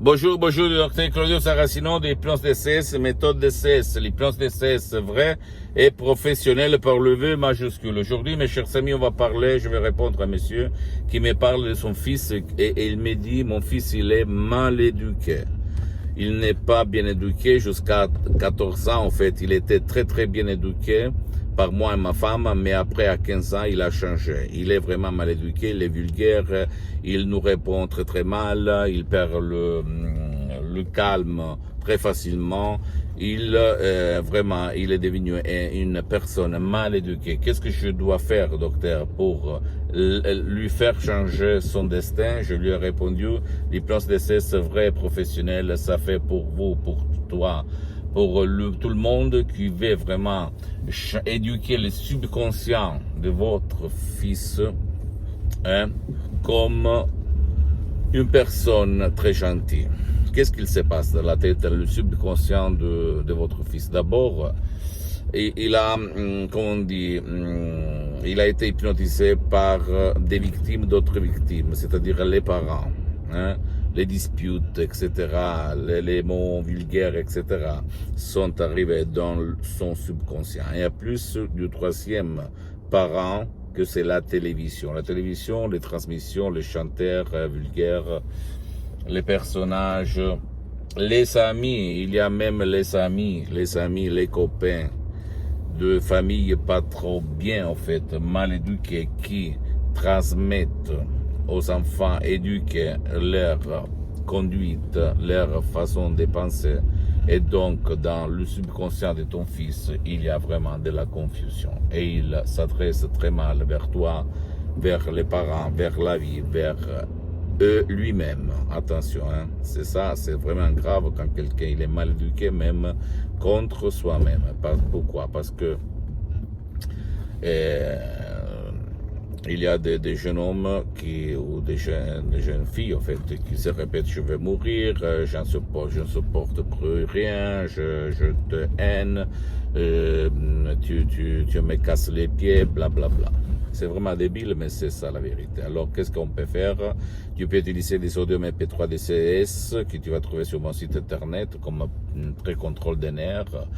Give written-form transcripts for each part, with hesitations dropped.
Bonjour, bonjour, docteur Claudio Saracino de l'hypnose DCS, méthode DCS, l'hypnose DCS vrai et professionnelle par le V majuscule. Aujourd'hui, mes chers amis, on va parler, je vais répondre à monsieur qui me parle de son fils et il me dit, mon fils, il est mal éduqué. Il n'est pas bien éduqué jusqu'à 14 ans, en fait. Il était très, très bien éduqué par moi et ma femme, mais après, à 15 ans, il a changé. Il est vraiment mal éduqué, il est vulgaire, il nous répond très, très mal, il perd le calme très facilement. Vraiment, il est devenu une personne mal éduquée. Qu'est-ce que je dois faire, docteur, pour lui faire changer son destin? Je lui ai répondu, l'hypnose DCS vrai professionnel, ça fait pour vous, pour toi, pour tout le monde qui veut vraiment éduquer le subconscient de votre fils, comme une personne très gentille. Qu'est-ce qu'il se passe dans la tête, le subconscient de votre fils? D'abord, il a, comment on dit, il a été hypnotisé par des victimes d'autres victimes, c'est-à-dire les parents, les disputes, etc., les mots vulgaires, etc., sont arrivés dans son subconscient. Il y a plus du troisième parent que c'est la télévision. La télévision, les transmissions, les chanteurs vulgaires, les personnages, les amis, il y a même les amis, les copains de famille pas trop bien, en fait, mal éduqués, qui transmettent aux enfants éduqués leur conduite, leur façon de penser. Et donc, dans le subconscient de ton fils, il y a vraiment de la confusion. Et il s'adresse très mal vers toi, vers les parents, vers la vie, vers lui-même. Attention, c'est ça, c'est vraiment grave quand quelqu'un il est mal éduqué, même contre soi-même. Pourquoi? Parce que il y a des jeunes hommes ou des jeunes filles, en fait, qui se répètent, je vais mourir, je ne supporte plus rien, je te haine, tu me casses les pieds, blablabla. Bla, bla. C'est vraiment débile, mais c'est ça la vérité. Alors, qu'est-ce qu'on peut faire? Tu peux utiliser des audios MP3 DCS que tu vas trouver sur mon site internet comme pré-contrôle des nerfs.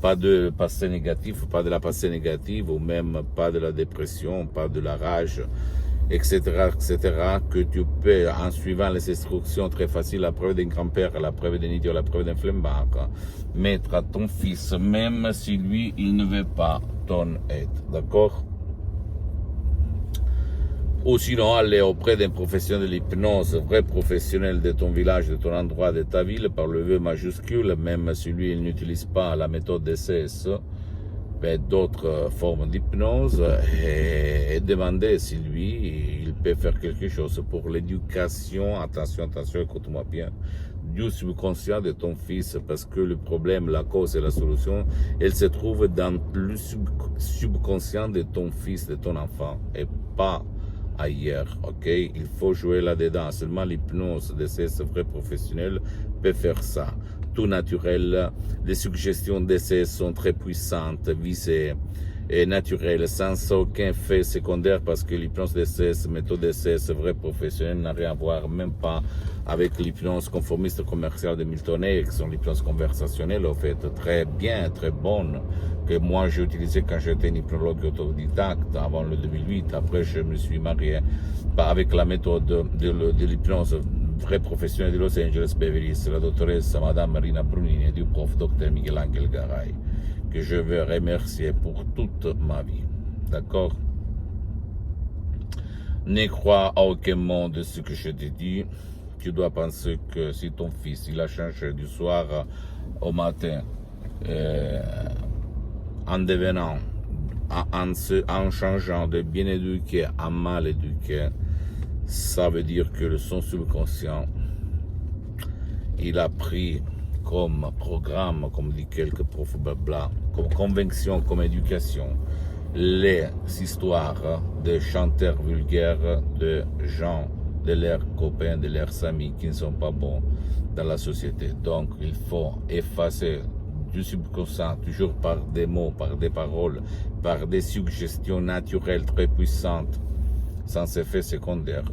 Pas de passé négatif, pas de la passée négative, ou même pas de la dépression, pas de la rage, etc., etc., que tu peux, en suivant les instructions très faciles, la preuve d'un grand-père, la preuve d'un idiot, la preuve d'un flemmard, mettre à ton fils, même si lui, il ne veut pas ton aide. D'accord? Ou sinon aller auprès d'un professionnel de l'hypnose, vrai professionnel de ton village, de ton endroit, de ta ville, par le V majuscule, même si lui il n'utilise pas la méthode DCS, mais d'autres formes d'hypnose, et demander si lui il peut faire quelque chose pour l'éducation, attention, écoute-moi bien, du subconscient de ton fils, parce que le problème, la cause et la solution, elle se trouve dans le subconscient de ton fils, de ton enfant, et pas ailleurs, ok? Il faut jouer là-dedans. Seulement l'hypnose de ces vrais professionnels peut faire ça. Tout naturel, les suggestions d'essai sont très puissantes, visées et naturelles, sans aucun fait secondaire, parce que l'hypnose d'essai, méthode d'essai, vrai professionnel, n'a rien à voir, même pas avec l'hypnose conformiste commerciale de Milton Erickson, l'hypnose conversationnelle, en fait, très bien, très bonne, que moi j'ai utilisé quand j'étais un hypnologue autodidacte avant le 2008. Après, je me suis marié avec la méthode de l'hypnose vrai professionnelle de Los Angeles Beverly Hills, la doctoresse Madame Marina Brunini et du prof Dr Miguel-Angel Garay, que je veux remercier pour toute ma vie. D'accord? Ne crois à aucun mot de ce que je te dis. Tu dois penser que si ton fils il a changé du soir au matin, en devenant, en changeant de bien éduqué à mal éduqué, ça veut dire que son subconscient, il a pris comme programme, comme dit quelques profs, blabla, comme conviction, comme éducation, les histoires de chanteurs vulgaires, de gens, de leurs copains, de leurs amis qui ne sont pas bons dans la société. Donc, il faut effacer du subconscient, toujours par des mots, par des paroles, par des suggestions naturelles très puissantes, sans effet secondaire,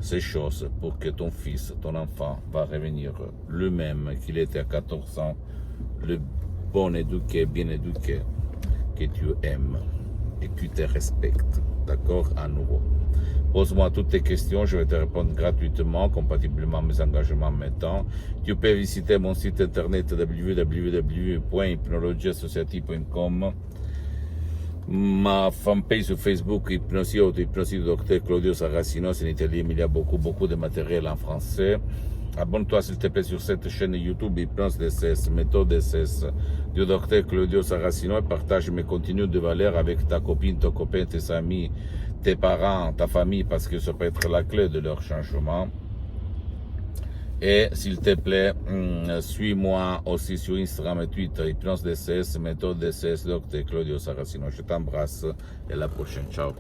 ces choses pour que ton fils, ton enfant, va revenir lui-même qu'il était à 14 ans, le bon éduqué, bien éduqué, que tu aimes et que tu te respectes. D'accord? À nouveau. Pose-moi toutes tes questions, je vais te répondre gratuitement, compatiblement à mes engagements maintenant. Tu peux visiter mon site internet www.hypnologiassociative.com, ma fanpage sur Facebook, Hypnosie Auto, Hypnosie du Dr Claudio Saracino, c'est en italien, mais il y a beaucoup de matériel en français. Abonne-toi s'il te plaît sur cette chaîne YouTube Hypnose DSS, méthode DSS du Dr Claudio Saracino et partage mes contenus de valeur avec ta copine, ton copain, tes amis, tes parents, ta famille, parce que ça peut être la clé de leur changement. Et s'il te plaît, suis-moi aussi sur Instagram et Twitter, Hypnose DSS, méthode DSS, Dr Claudio Saracino. Je t'embrasse et à la prochaine. Ciao.